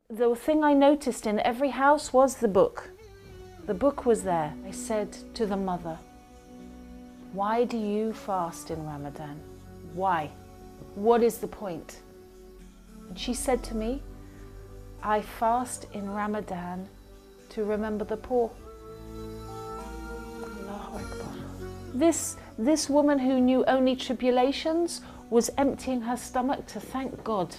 The thing I noticed in every house was the book. The book was there. I said to the mother, "Why do you fast in Ramadan? Why? What is the point?" And she said to me, "I fast in Ramadan to remember the poor." Allahu Akbar. This woman who knew only tribulations was emptying her stomach to thank God.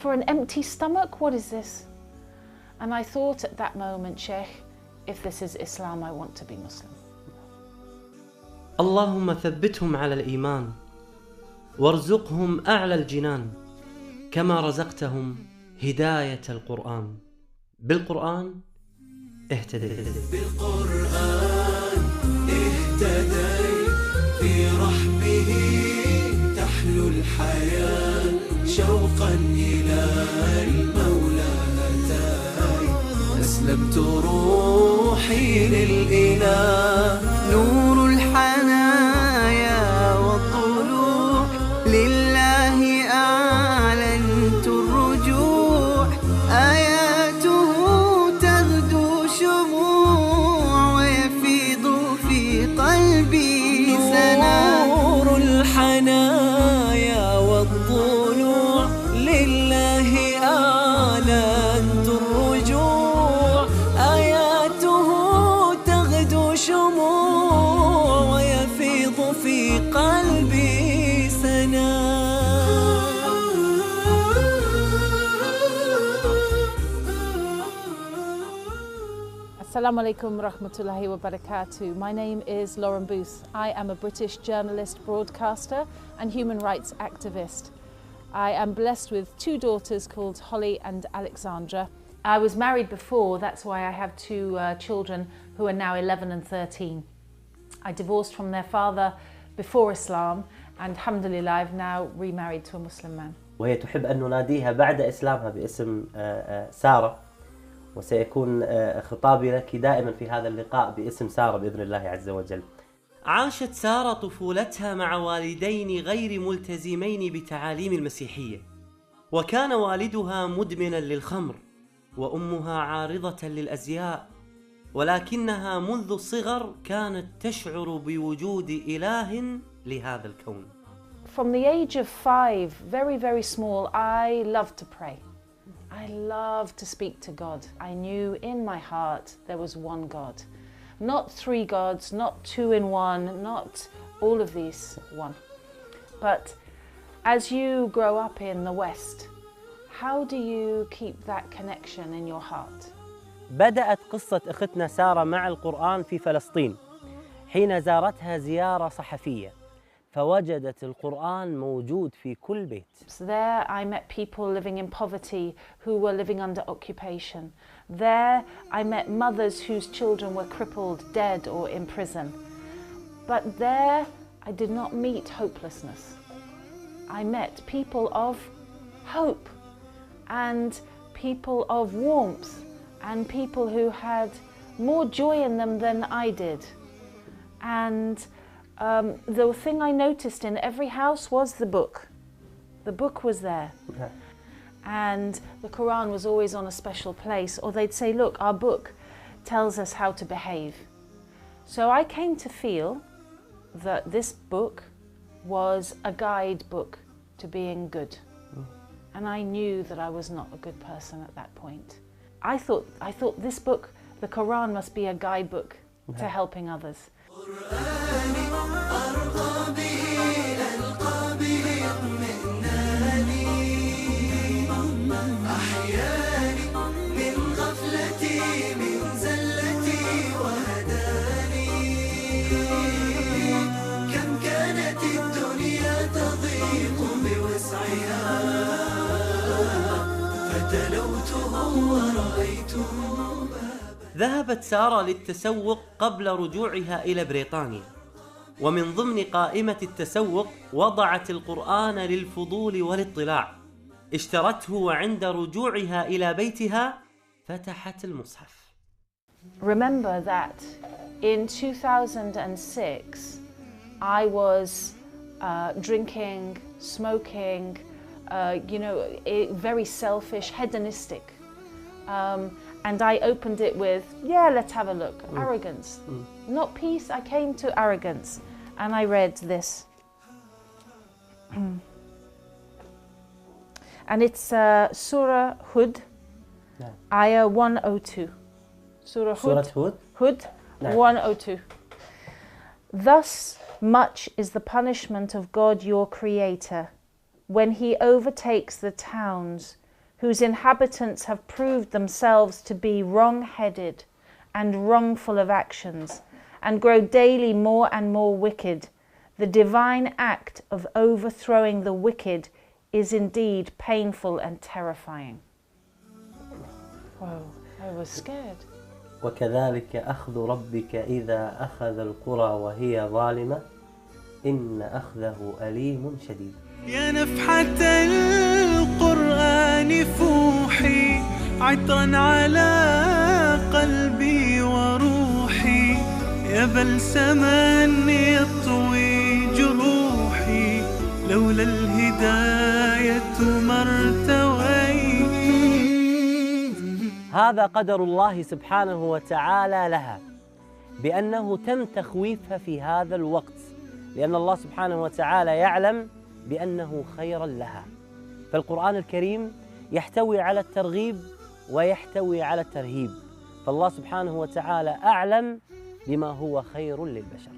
For an empty stomach, what is this? And I thought at that moment, Sheikh, if this is Islam, I want to be Muslim. اللهم ثبتهم على الإيمان وارزقهم أعلى الجنان كما رزقتهم هداية القرآن. بالقرآن اهتديت. بالقرآن اهتديت، في رحمه تحلو الحياة، شوقا إلى المولى أتاي، أسلمت روحي للإله، نور الحنايا والطلوع، لله أعلنت الرجوع، آياته تغدو شموع، ويفيض في قلبي سنا، نور الحنايا والطلوع، لله أعلنت الرجوع، آياته تغدو شموع، ويفيض في قلبي سنا. Assalamu alaikum rahmatullahi wa barakatuh. My name is Lauren Booth. I am a British journalist, broadcaster and human rights activist. I am blessed with two daughters called Holly and Alexandra. I was married before, that's why I have two children who are now 11 and 13. I divorced from their father before Islam and alhamdulillah I've now remarried to a Muslim man. وهي تحب أن نناديها بعد إسلامها باسم سارة، وسيكون خطابي لك دائما في هذا اللقاء باسم سارة بإذن الله عز وجل. عاشت سارة طفولتها مع والدين غير ملتزمين بتعاليم المسيحية، وكان والدها مدمنا للخمر وأمها عارضة للأزياء، ولكنها منذ الصغر كانت تشعر بوجود إله لهذا الكون. From the age of 5, very small, I loved to pray. I loved to speak to God. I knew in my heart there was one God. Not three gods, not two in one, not all of these one. But as you grow up in the West, how do you keep that connection in your heart? بدأت قصة أختنا سارة مع القرآن في فلسطين حين زارتها زيارة صحفية، فوجدت القرآن موجود في كل بيت. So there I met people living in poverty who were living under occupation. There I met mothers whose children were crippled, dead or in prison. But there I did not meet hopelessness. I met people of hope and people of warmth and people who had more joy in them than I did. And the thing I noticed in every house was the book. The book was there. Okay. And the Quran was always on a special place, or they'd say, look, our book tells us how to behave. So I came to feel that this book was a guidebook to being good. And I knew that I was not a good person at that point. I thought this book, the Quran, must be a guidebook to helping others. ذهبت سارة للتسوق قبل رجوعها إلى بريطانيا، ومن ضمن قائمة التسوق وضعت القرآن للفضول والاطلاع. اشترته وعند رجوعها إلى بيتها فتحت المصحف. Remember that in 2006 I was drinking, smoking, very selfish, hedonistic. And I opened it with, yeah, let's have a look. Arrogance. Not peace, I came to arrogance. And I read this. And it's Surah Hud, Ayah 102. Surah Hud, Hud 102. Thus much is the punishment of God your Creator, when He overtakes the towns whose inhabitants have proved themselves to be wrong-headed and wrongful of actions, and grow daily more and more wicked. The divine act of overthrowing the wicked is indeed painful and terrifying. Whoa, I was scared. وكذلك أخذ ربك إذا أخذ القرى وهي ظالمة إن أخذه أليم شديد. يا نفحة القرآن فوحي عطرا على قلبي وروحي، يا بلسما يطوي جروحي لولا الهداية ما ارتويت. هذا قدر الله سبحانه وتعالى لها، بأنه تم تخويفها في هذا الوقت، لأن الله سبحانه وتعالى يعلم بأنه خيرا لها. فالقرآن الكريم يحتوي على الترغيب ويحتوي على الترهيب، فالله سبحانه وتعالى أعلم بما هو خير للبشر.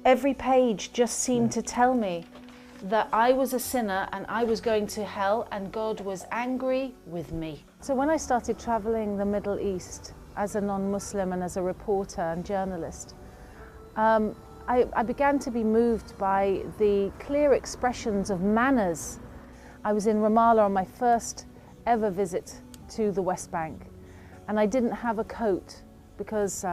Every page just seemed to tell me that I was a sinner and I was going to hell and God was angry with me. So when I started traveling the Middle East as a non-Muslim and as a reporter and journalist, I began to be moved by the clear expressions of manners. I was in Ramallah on my first ever visit to the West Bank, and I didn't have a coat because,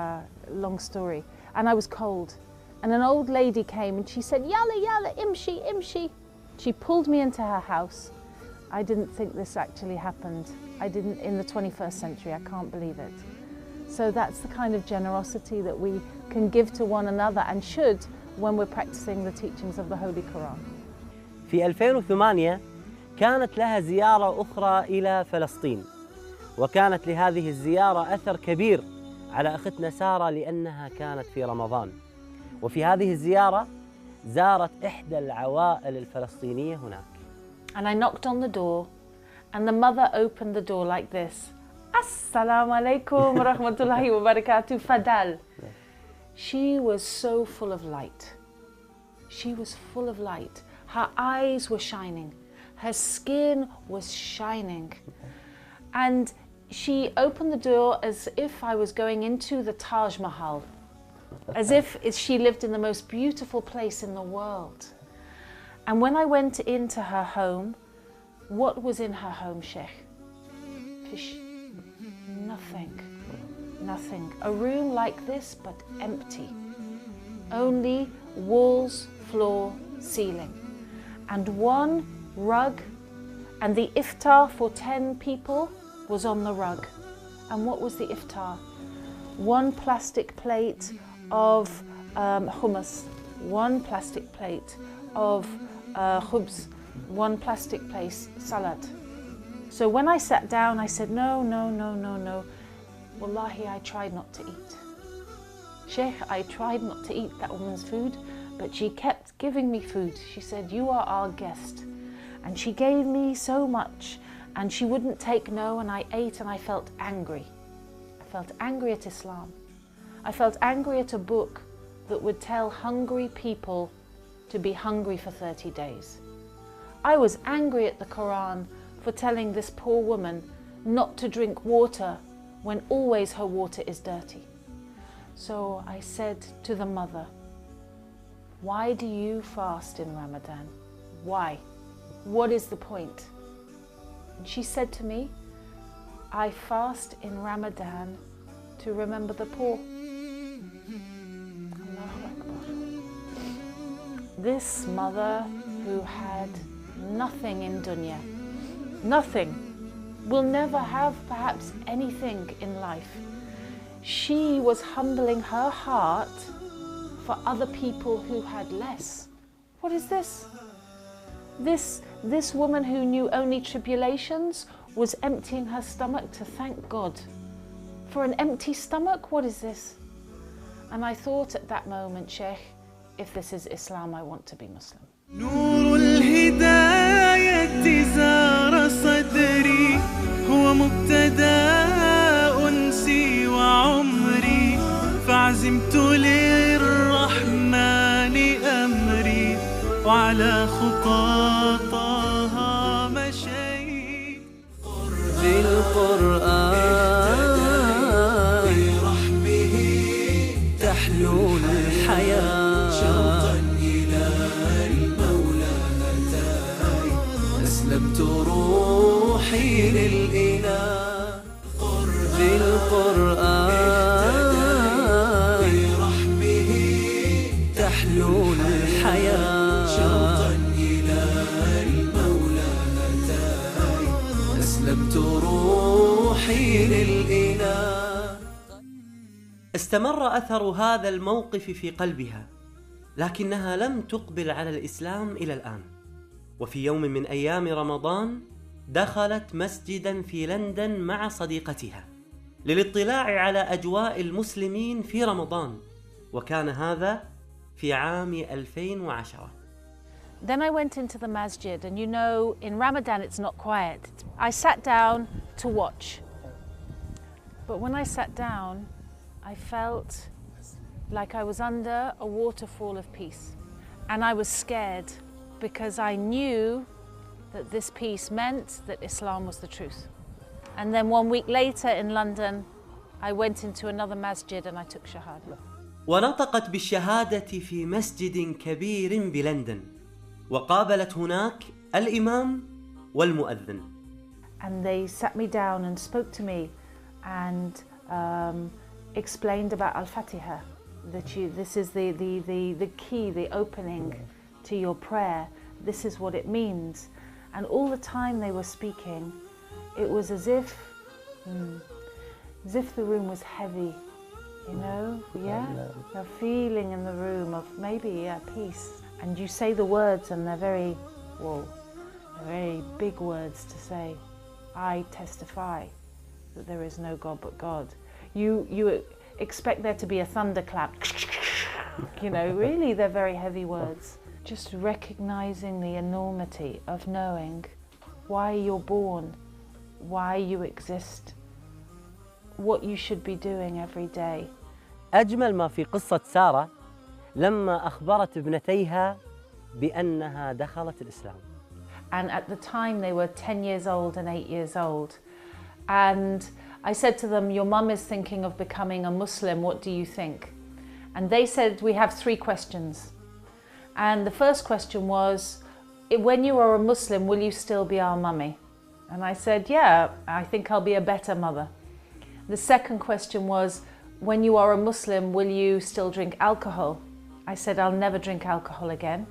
long story, and I was cold. And an old lady came and she said, "Yalla, yalla, imshi, imshi." She pulled me into her house. I didn't think this actually happened. I didn't in the 21st century, I can't believe it. So that's the kind of generosity that we can give to one another and should when we're practicing the teachings of the Holy Quran. في 2008 كانت لها زيارة أخرى إلى فلسطين، وكانت لهذه الزيارة أثر كبير على أختنا سارة لأنها كانت في رمضان. وفي هذه الزيارة زارت إحدى العوائل الفلسطينية هناك. And I knocked on the door and the mother opened the door like this. Assalamu alaikum wa rahmatullahi wa barakatuh, Fadal. She was so full of light. She was full of light. Her eyes were shining. Her skin was shining. And she opened the door as if I was going into the Taj Mahal. As if she lived in the most beautiful place in the world. And when I went into her home, what was in her home, Sheikh? Fish. Nothing. Nothing. A room like this, but empty. Only walls, floor, ceiling. And one rug, and the iftar for 10 people was on the rug. And what was the iftar? One plastic plate of hummus, one plastic plate of khubz, one plastic plate salad. So when I sat down, I said, no, no, no, no, no. Wallahi, I tried not to eat. Sheikh, I tried not to eat that woman's food, but she kept giving me food. She said, you are our guest. And she gave me so much, and she wouldn't take no, and I ate and I felt angry. I felt angry at Islam. I felt angry at a book that would tell hungry people to be hungry for 30 days. I was angry at the Quran for telling this poor woman not to drink water when always her water is dirty. So I said to the mother, why do you fast in Ramadan? Why? What is the point? And she said to me, I fast in Ramadan to remember the poor. Allahu Akbar. This mother who had nothing in dunya, nothing, will never have perhaps anything in life. She was humbling her heart for other people who had less. What is this? This woman who knew only tribulations was emptying her stomach to thank God. For an empty stomach, what is this? And I thought at that moment, Sheikh, if this is Islam, I want to be Muslim. نور الهداية زار صدري هو مبتدأ أنسي وعمري فعزمت للرحمن أمري وعلى خطاطها مشيت بالقرآن برحمه تحلو الحياة شوقا إلى المولى هداي أسلمت روحي للإله بالقرآن برحمه تحلو الحياة شوقا إلى المولى هداي أسلمت روحي للإله. استمر أثر هذا الموقف في قلبها، لكنها لم تقبل على الإسلام إلى الآن. وفي يوم من أيام رمضان دخلت مسجدا في لندن مع صديقتها للاطلاع على أجواء المسلمين في رمضان، وكان هذا في عام 2010. Then I went into the masjid, and you know, in Ramadan it's not quiet. I sat down to watch. But when I sat down, I felt like I was under a waterfall of peace. And I was scared because I knew that this peace meant that Islam was the truth. And then 1 week later in London, I went into another masjid and I took shahada. ونطقت بالشهادة في مسجد كبير بلندن، وقابلت هناك الإمام والمؤذن. And they sat me down and spoke to me and explained about Al-Fatiha, that this is the key, the opening to your prayer. This is what it means. And all the time they were speaking, it was as if the room was heavy, you know, yeah? A feeling in the room of maybe peace. And you say the words and they're very, they're very big words to say. I testify that there is no God but God. You expect there to be a thunderclap, you know, really they're very heavy words. Just recognizing the enormity of knowing why you're born, why you exist, what you should be doing every day. أجمل ما في قصة سارة لما أخبرت ابنتيها بأنها دخلت الإسلام. And at the time they were 10 years old and 8 years old. And I said to them, your mum is thinking of becoming a Muslim, what do you think? And they said, we have 3 questions. And the first question was, when you are a Muslim, will you still be our mummy? And I said, yeah, I think I'll be a better mother. The second question was, when you are a Muslim, will you still drink alcohol? I said, I'll never drink alcohol again.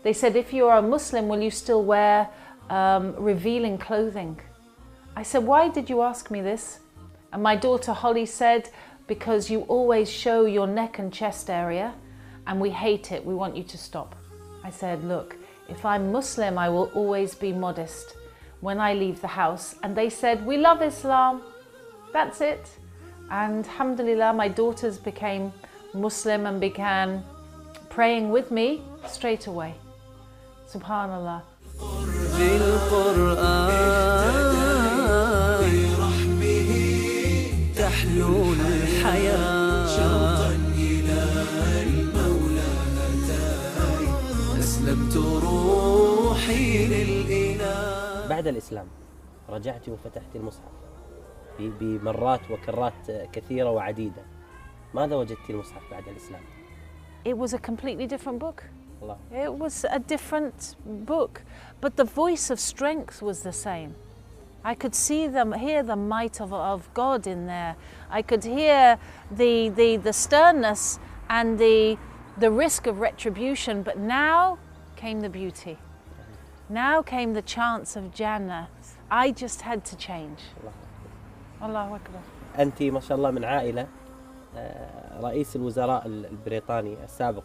They said, if you are a Muslim, will you still wear revealing clothing? I said, why did you ask me this? And my daughter Holly said, because you always show your neck and chest area and we hate it, we want you to stop. I said, look, if I'm Muslim, I will always be modest when I leave the house. And they said, we love Islam, that's it. And alhamdulillah, my daughters became Muslim and began praying with me straight away. Subhanallah. تحلو الحياة شوقا إلى المولى هداي أسلمت روحي للإله. بعد الإسلام رجعت وفتحت المصحف بمرات وكرات كثيرة وعديدة. ماذا وجدت المصحف بعد الإسلام؟ It was a completely different book. Allah. It was a different book, but the voice of strength was the same. I could see them, hear the might of God in there. I could hear the sternness and the risk of retribution, but now came the beauty. Now came the chance of Jannah. I just had to change. Allahu Akbar. أنت ما شاء الله من عائلة رئيس الوزراء البريطاني السابق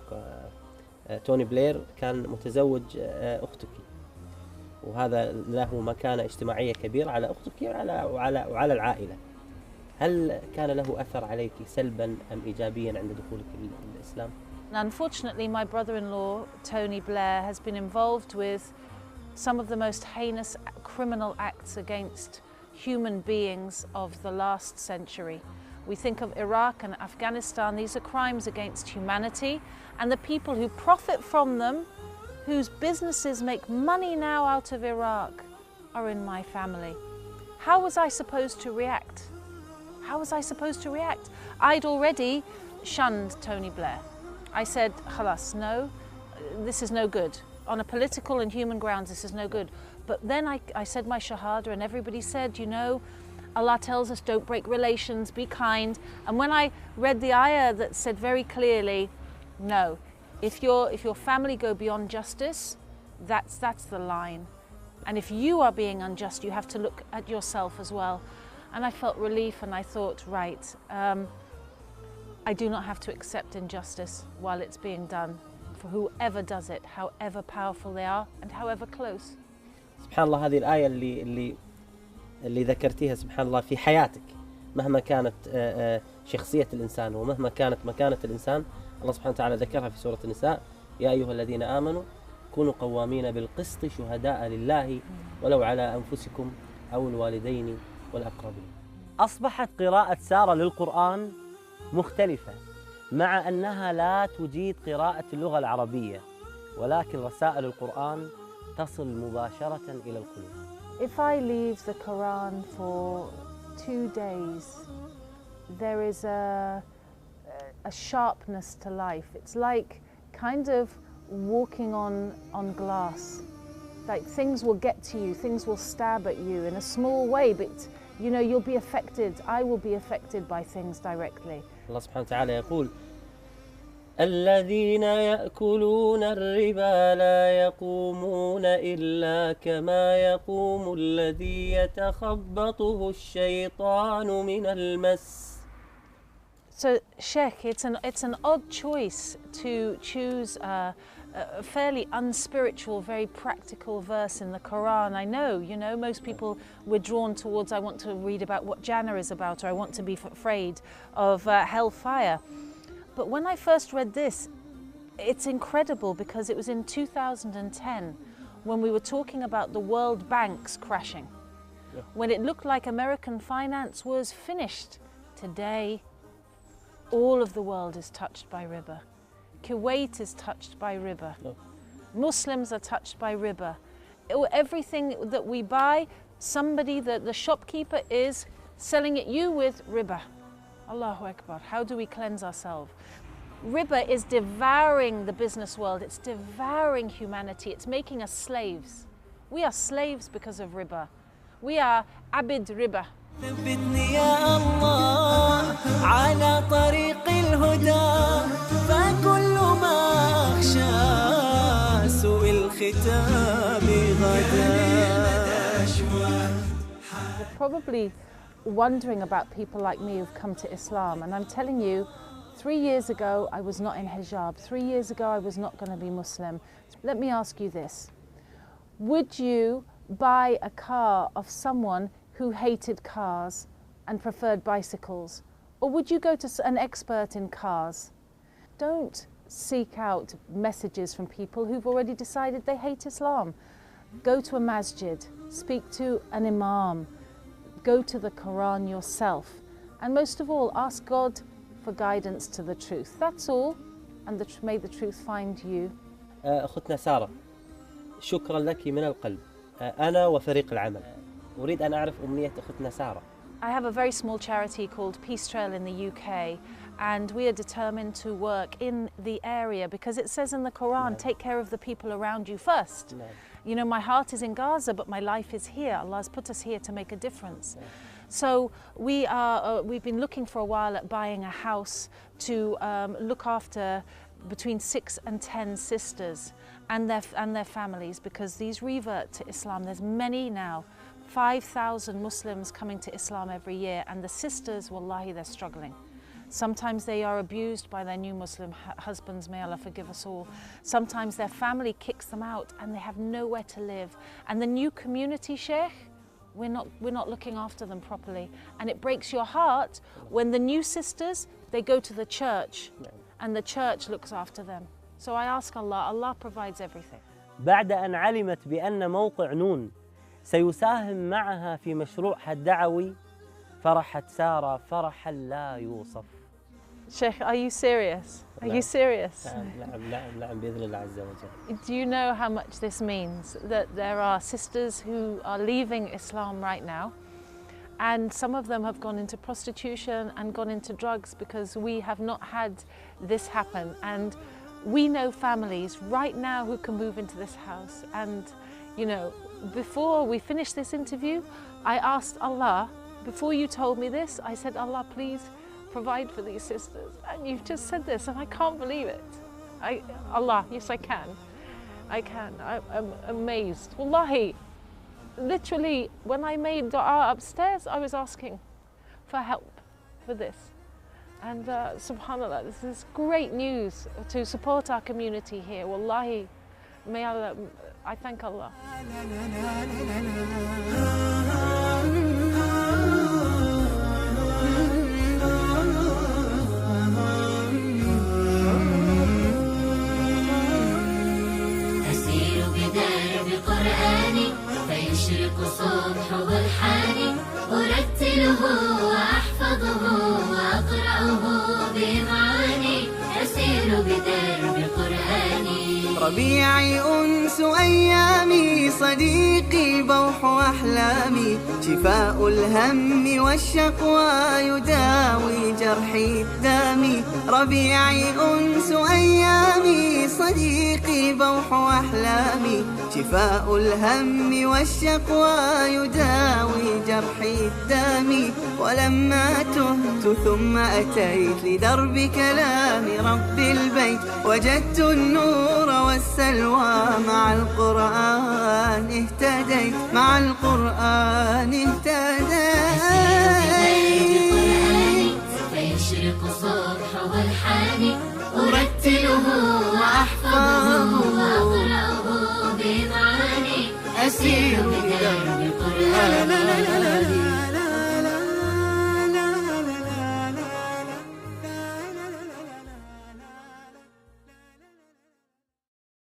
توني بلير كان متزوج أختك. وهذا له مكانة اجتماعية كبيرة على أختك وعلى العائلة. هل كان له أثر عليك سلبا أم إيجابيا عند دخولك الإسلام؟ Unfortunately, my brother-in-law, Tony Blair, has been involved with some of the most heinous criminal acts against human beings of the last century. We think of Iraq and Afghanistan. These are crimes against humanity, and the people who profit from them, whose businesses make money now out of Iraq, are in my family. How was I supposed to react? How was I supposed to react? I'd already shunned Tony Blair. I said, "Khalas, no, this is no good. On a political and human grounds, this is no good." But then I said my shahada, and everybody said, you know, Allah tells us don't break relations, be kind. And when I read the ayah that said very clearly, no, if your family go beyond justice, that's the line. And if you are being unjust, you have to look at yourself as well. And I felt relief, and I thought, right, I do not have to accept injustice while it's being done for whoever does it, however powerful they are and however close. سبحان الله، هذه الآية اللي ذكرتيها سبحان الله في حياتك، مهما كانت شخصية الإنسان ومهما كانت مكانة الإنسان، الله سبحانه وتعالى ذكرها في سورة النساء: يا أيها الذين آمنوا كونوا قوامين بالقسط شهداء لله ولو على أنفسكم أو الوالدين والأقربين. أصبحت قراءة سارة للقرآن مختلفة، مع أنها لا تجيد قراءة اللغة العربية، ولكن رسائل القرآن تصل مباشرة إلى القلوب. If I leave the Quran for 2 days, there is a sharpness to life. It's like kind of walking on glass. Like things will get to you, things will stab at you in a small way, but you know, you'll be affected. I will be affected by things directly. الله سبحانه وتعالى يقول: الذين يأكلون الربا لا يقومون إلا كما يقوم الذي يتخبطه الشيطان من المس. So, Sheikh, it's an odd choice to choose a fairly unspiritual, very practical verse in the Quran. I know, you know, most people we're drawn towards, I want to read about what Jannah is about, or I want to be afraid of hellfire. But when I first read this, it's incredible because it was in 2010 when we were talking about the world banks crashing, when it looked like American finance was finished. Today, all of the world is touched by riba. Kuwait is touched by riba. Muslims are touched by riba. Everything that we buy, somebody, the shopkeeper is selling it you with riba. Allahu Akbar. How do we cleanse ourselves? Riba is devouring the business world. It's devouring humanity. It's making us slaves. We are slaves because of riba. We are abid riba. ثبتني يا الله على طريق الهدى فكل ما أخشى سوء الختام غدا. Probably wondering about people like me who've come to Islam, and I'm telling you, 3 years ago I was not in hijab. 3 years ago I was not going to be Muslim. Let me ask you this: would you buy a car of someone who hated cars and preferred bicycles? Or would you go to an expert in cars? Don't seek out messages from people who've already decided they hate Islam. Go to a masjid, speak to an imam, go to the Quran yourself, and most of all, ask God for guidance to the truth. That's all, and may the truth find you. أختنا سارة، شكرا لك من القلب. أنا وفريق العمل أريد أن أعرف أمنية أختنا سارة. I have a very small charity called Peace Trail in the UK, and we are determined to work in the area because it says in the Quran, take care of the people around you first. You know, my heart is in Gaza, but my life is here. Allah has put us here to make a difference. So we've been looking for a while at buying a house to look after between 6 and 10 sisters and their families, because these revert to Islam. There's many now. 5,000 Muslims coming to Islam every year, and the sisters, wallahi, they're struggling. Sometimes they are abused by their new Muslim husbands, may Allah forgive us all. Sometimes their family kicks them out and they have nowhere to live. And the new community, Sheikh, we're not looking after them properly. And it breaks your heart when the new sisters, they go to the church and the church looks after them. So I ask Allah, Allah provides everything. بعد أن علمت بأن موقع نون سيساهم معها في مشروعها الدعوي فرحت سارة فرحا لا يوصف. Sheikh, are you serious? Are you serious? نعم بإذن الله عز وجل. Do you know how much this means? That there are sisters who are leaving Islam right now, and some of them have gone into prostitution and gone into drugs because we have not had this happen. And we know families right now who can move into this house. And, you know, before we finished this interview, I asked Allah, before you told me this, I said, Allah, please provide for these sisters. And you've just said this, and I can't believe it. Allah, yes, I can. I'm amazed. Wallahi, literally, when I made dua upstairs, I was asking for help for this. And subhanAllah, this is great news to support our community here. Wallahi, may Allah, I thank Allah. أسير بدرب قرآني فيشرق صبح برحاني أرتله وأحفظه وأقرأه بمعاني أسير بدرب قرآني ربيعي أنس أيامي صديقي بوح أحلامي شفاء الهم والشقوى يداوي جرحي الدامي ربيعي أنس أيامي صديقي بوح أحلامي شفاء الهم والشقوى يداوي جرحي الدامي ولما تهت ثم أتيت لدرب كلام رب البيت وجدت النور والسلوى مع القرآن اهتديت مع القرآن اهتديت فيشرق صبح والحاني أرتله وأحفظه وأقرأه بمعاني أسير بدرب قرآني